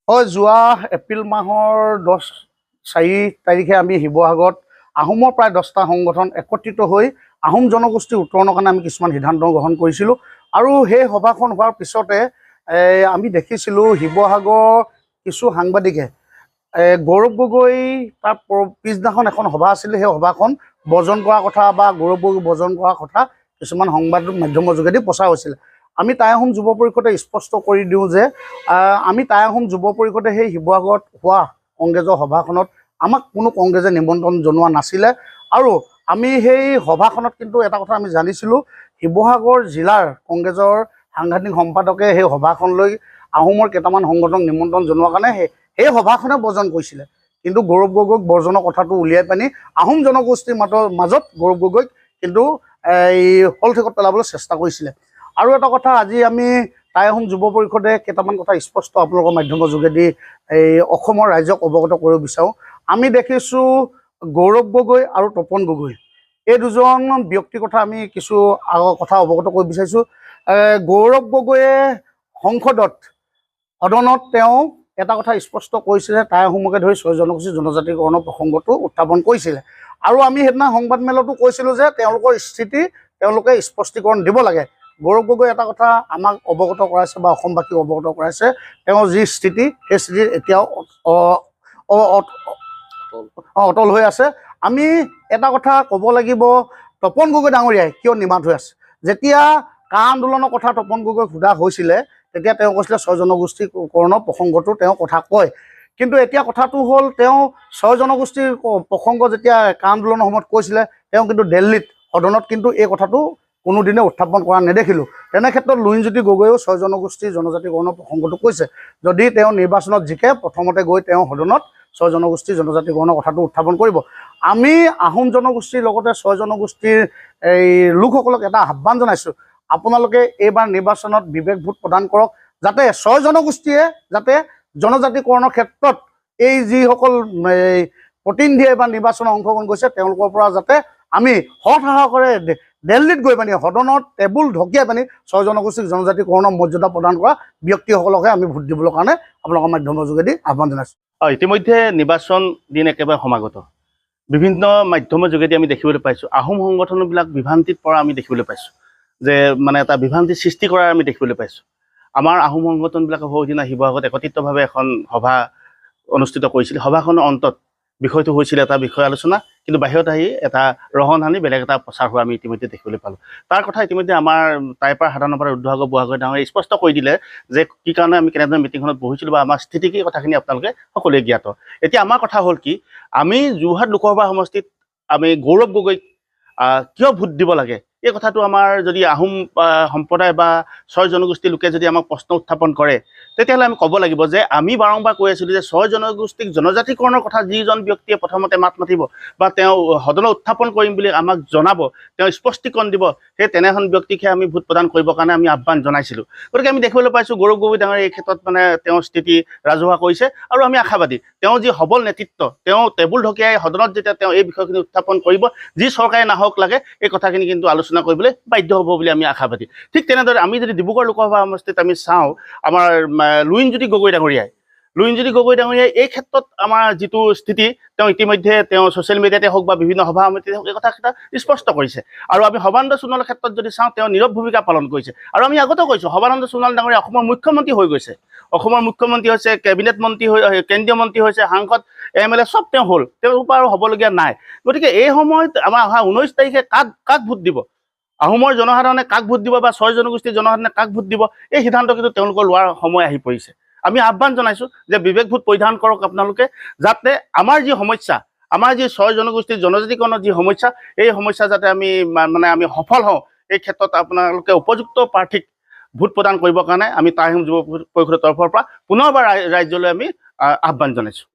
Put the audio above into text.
হয়, যোৱা এপ্ৰিল মাহৰ 4 তাৰিখে আমি শিৱসাগৰত আহোমৰ প্ৰায় 10টা সংগঠন একত্ৰিত হৈ আহোম জনগোষ্ঠীৰ উত্তৰণৰ কাৰণে আমি কিছুমান সিদ্ধান্ত গ্ৰহণ কৰিছিলোঁ। আৰু সেই সভাখন হোৱাৰ পিছতে আমি দেখিছিলোঁ শিৱসাগৰ কিছু সাংবাদিকে গৌৰৱ গগৈ তাৰ পিছদিনাখন এখন সভা আছিলে, সেই সভাখন বৰ্জন কৰাৰ কথা বা গৌৰৱ গগৈ বৰ্জন কৰাৰ কথা কিছুমান সংবাদ মাধ্যমৰ যোগেদি প্ৰচাৰ হৈছিলে। আমি টাই আহোম যুৱ পৰিষদে স্পষ্ট কৰি দিওঁ যে আমি টাই আহোম যুৱ পৰিষদে সেই শিৱসাগৰত হোৱা কংগ্ৰেছৰ সভাখনত আমাক কোনো কংগ্ৰেছে নিমন্ত্ৰণ জনোৱা নাছিলে। আৰু আমি সেই সভাখনত কিন্তু এটা কথা আমি জানিছিলোঁ, শিৱসাগৰ জিলাৰ কংগ্ৰেছৰ সাংগঠনিক সম্পাদকে সেই সভাখনলৈ আহোমৰ কেইটামান সংগঠনক নিমন্ত্ৰণ জনোৱাৰ কাৰণে সেই সভাখনে বৰ্জন কৰিছিলে। কিন্তু গৌৰৱ গগৈক বৰ্জনৰ কথাটো উলিয়াই পানি আহোম জনগোষ্ঠীৰ মাজত গৌৰৱ গগৈক কিন্তু হলঠেকত পেলাবলৈ চেষ্টা কৰিছিলে। আৰু এটা কথা, আজি আমি টাই আহোম যুৱ পৰিষদে কেইটামান কথা স্পষ্ট আপোনালোকৰ মাধ্যমৰ যোগেদি অসমৰ ৰাইজক অৱগত কৰিব বিচাৰোঁ। আমি দেখিছোঁ গৌৰৱ গগৈ আৰু তপন গগৈ এই দুজন ব্যক্তিৰ কথা আমি কিছু কথা অৱগত কৰিব বিচাৰিছোঁ। গৌৰৱ গগৈয়ে সদনত তেওঁ এটা কথা স্পষ্ট কৰিছিলে, টাই আহোমকে ধৰি 6 জনগোষ্ঠী জনজাতিকৰণৰ প্ৰসংগটো উত্থাপন কৰিছিলে। আৰু আমি সেইদিনা সংবাদ মেলতো কৈছিলোঁ যে তেওঁলোকৰ স্থিতি তেওঁলোকে স্পষ্টীকৰণ দিব লাগে। গৌৰৱ গগৈ এটা কথা আমাক অৱগত কৰাইছে বা অসমবাসীক অৱগত কৰাইছে, তেওঁৰ যি স্থিতি সেই স্থিতি এতিয়াও অটল হৈ আছে। আমি এটা কথা ক'ব লাগিব, তপন গগৈ ডাঙৰীয়াই কিয় নিমাত হৈ আছে। যেতিয়া কা আন্দোলনৰ কথা তপন গগৈ সোধা হৈছিলে তেতিয়া তেওঁ কৈছিলে 6 জনগোষ্ঠীকৰণৰ প্ৰসংগটো তেওঁ কথা কয়। কিন্তু এতিয়া কথাটো হ'ল, তেওঁ 6 জনগোষ্ঠীৰ প্ৰসংগ যেতিয়া কা আন্দোলনৰ সময়ত কৈছিলে, তেওঁ কিন্তু দিল্লীত সদনত কিন্তু এই কথাটো কোনোদিনে উত্থাপন কৰা নেদেখিলোঁ। তেনে ক্ষেত্ৰত লুৰিণজ্যোতি গগৈয়েও 6 জনগোষ্ঠীৰ জনজাতিকৰণৰ প্ৰসংগটো কৈছে। যদি তেওঁ নিৰ্বাচনত জিকে, প্ৰথমতে গৈ তেওঁ সদনত 6 জনগোষ্ঠীৰ জনজাতিকৰণৰ কথাটো উত্থাপন কৰিব। আমি আহোম জনগোষ্ঠীৰ লগতে 6 জনগোষ্ঠীৰ লোকসকলক এটা আহ্বান জনাইছোঁ, আপোনালোকে এইবাৰ নিৰ্বাচনত বিবেক ভোট প্ৰদান কৰক, যাতে 6 জনগোষ্ঠীয়ে যাতে জনজাতিকৰণৰ ক্ষেত্ৰত এই যিসকল প্ৰতিনিধিয়ে বা নিৰ্বাচনত অংশগ্ৰহণ কৰিছে তেওঁলোকৰ পৰা যাতে আমি সৎসাহসেৰে দিল্লীত গৈ পানি সদনত টেবুল ঢকিয়াই পানি 6 জনগোষ্ঠীক জনজাতিকৰণৰ মৰ্যাদা প্ৰদান কৰা ব্যক্তিসকলকহে আমি ভোট দিবলৈ কাৰণে আপোনালোকৰ মাধ্যমৰ যোগেদি আহ্বান জনাইছোঁ। ইতিমধ্যে নিৰ্বাচন দিন একেবাৰে সমাগত। বিভিন্ন মাধ্যমৰ যোগেদি আমি দেখিবলৈ পাইছোঁ আহোম সংগঠনবিলাক বিভ্ৰান্তিত পৰা আমি দেখিবলৈ পাইছোঁ, যে মানে এটা বিভ্ৰান্তি সৃষ্টি কৰাৰ আমি দেখিবলৈ পাইছোঁ। আমাৰ আহোম সংগঠনবিলাকে সৌদিনা শিৱসাগৰত একত্ৰিতভাৱে এখন সভা অনুষ্ঠিত কৰিছিল। সভাখনৰ অন্তত বিষয়টো হৈছিল এটা বিষয় আলোচনা, কিন্তু বাহিৰত আহি এটা ৰহন সানি বেলেগ এটা প্ৰচাৰ হোৱা আমি ইতিমধ্যে দেখিবলৈ পালোঁ। তাৰ কথা ইতিমধ্যে আমাৰ টাইপাৰ সাধাৰণ সম্পাদক ৰুদ্ৰসাগৰ বুঢ়াগোহাঁই ডাঙৰীয়াই স্পষ্ট কৰি দিলে যে কি কাৰণে আমি কেনেদৰে মিটিংখনত বহিছিলোঁ বা আমাৰ স্থিতি কি কথাখিনি আপোনালোকে সকলোৱে জ্ঞাত। এতিয়া আমাৰ কথা হ'ল কি, আমি যোৰহাট লোকসভা সমষ্টিত আমি গৌৰৱ গগৈক কিয় ভোট দিব লাগে, এই কথাটো আমাৰ যদি আহোম সম্প্ৰদায় বা 6 জনগোষ্ঠীৰ লোকে যদি আমাক প্ৰশ্ন উত্থাপন কৰে, তেতিয়াহ'লে আমি ক'ব লাগিব যে আমি বাৰম্বাৰ কৈ আছিলোঁ যে 6 জনগোষ্ঠীক জনজাতিকৰণৰ কথা যিজন ব্যক্তিয়ে প্ৰথমতে মাত মাতিব বা তেওঁ সদনত উত্থাপন কৰিম বুলি আমাক জনাব, তেওঁ স্পষ্টীকৰণ দিব, সেই তেনেখন ব্যক্তিকহে আমি ভোট প্ৰদান কৰিবৰ কাৰণে আমি আহ্বান জনাইছিলোঁ। গতিকে আমি দেখিবলৈ পাইছোঁ গৌৰৱ গগৈ ডাঙৰীয়াই এই ক্ষেত্ৰত মানে তেওঁৰ স্থিতি ৰাজহুৱা কৰিছে। আৰু আমি আশাবাদী তেওঁ যি সবল নেতৃত্ব, তেওঁ টেবুল ঢকিয়াই সদনত যেতিয়া তেওঁ এই বিষয়খিনি উত্থাপন কৰিব, যি চৰকাৰে নাহক লাগে এই কথাখিনি কিন্তু আলোচনা কৰিবলৈ বাধ্য হ'ব বুলি আমি আশাবাদী। ঠিক তেনেদৰে আমি যদি ডিব্ৰুগড় লোকসভা সমষ্টিত আমি চাওঁ, আমাৰ লুৰিণজ্যোতি গগৈ ডাঙৰীয়াই এই ক্ষেত্ৰত আমাৰ যিটো স্থিতি, তেওঁ ইতিমধ্যে তেওঁ ছ'চিয়েল মিডিয়াতে হওক বা বিভিন্ন সভা সমিতিতে হওক এই কথাকেইটা স্পষ্ট কৰিছে। আৰু আমি সৰ্বানন্দ সোণোৱালৰ ক্ষেত্ৰত যদি চাওঁ, তেওঁ নীৰৱ ভূমিকা পালন কৰিছে। আৰু আমি আগতেও কৈছোঁ, সৰ্বানন্দ সোণোৱাল ডাঙৰীয়া অসমৰ মুখ্যমন্ত্ৰী হৈ গৈছে, অসমৰ মুখ্যমন্ত্ৰী হৈছে, কেবিনেট মন্ত্ৰী হৈ কেন্দ্ৰীয় মন্ত্ৰী হৈছে, সাংসদ MLA চব তেওঁ হ'ল, তেওঁৰ পৰা আৰু হ'বলগীয়া নাই। গতিকে এই সময়ত আমাৰ অহা 19 তাৰিখে কাক ভোট দিব, আহোমৰ জনসাধাৰণে কাক ভোট দিব বা 6 জনগোষ্ঠীৰ জনসাধাৰণে কাক ভোট দিব, এই সিদ্ধান্ত কিন্তু তেওঁলোকৰ লোৱাৰ সময় আহি পৰিছে। আমি আহ্বান জনাইছোঁ যে বিবেক ভোট পৰিধান কৰক আপোনালোকে, যাতে আমাৰ যি সমস্যা, আমাৰ যি 6 জনগোষ্ঠীৰ জনজাতিকৰণৰ যি সমস্যা, এই সমস্যা যাতে আমি সফল হওঁ, এই ক্ষেত্ৰত আপোনালোকে উপযুক্ত প্ৰাৰ্থীক ভোট প্ৰদান কৰিবৰ কাৰণে আমি টাই আহোম যুৱ পৰিষদৰ তৰফৰ পৰা পুনৰবাৰ ৰাজ্যলৈ আমি আহ্বান জনাইছোঁ।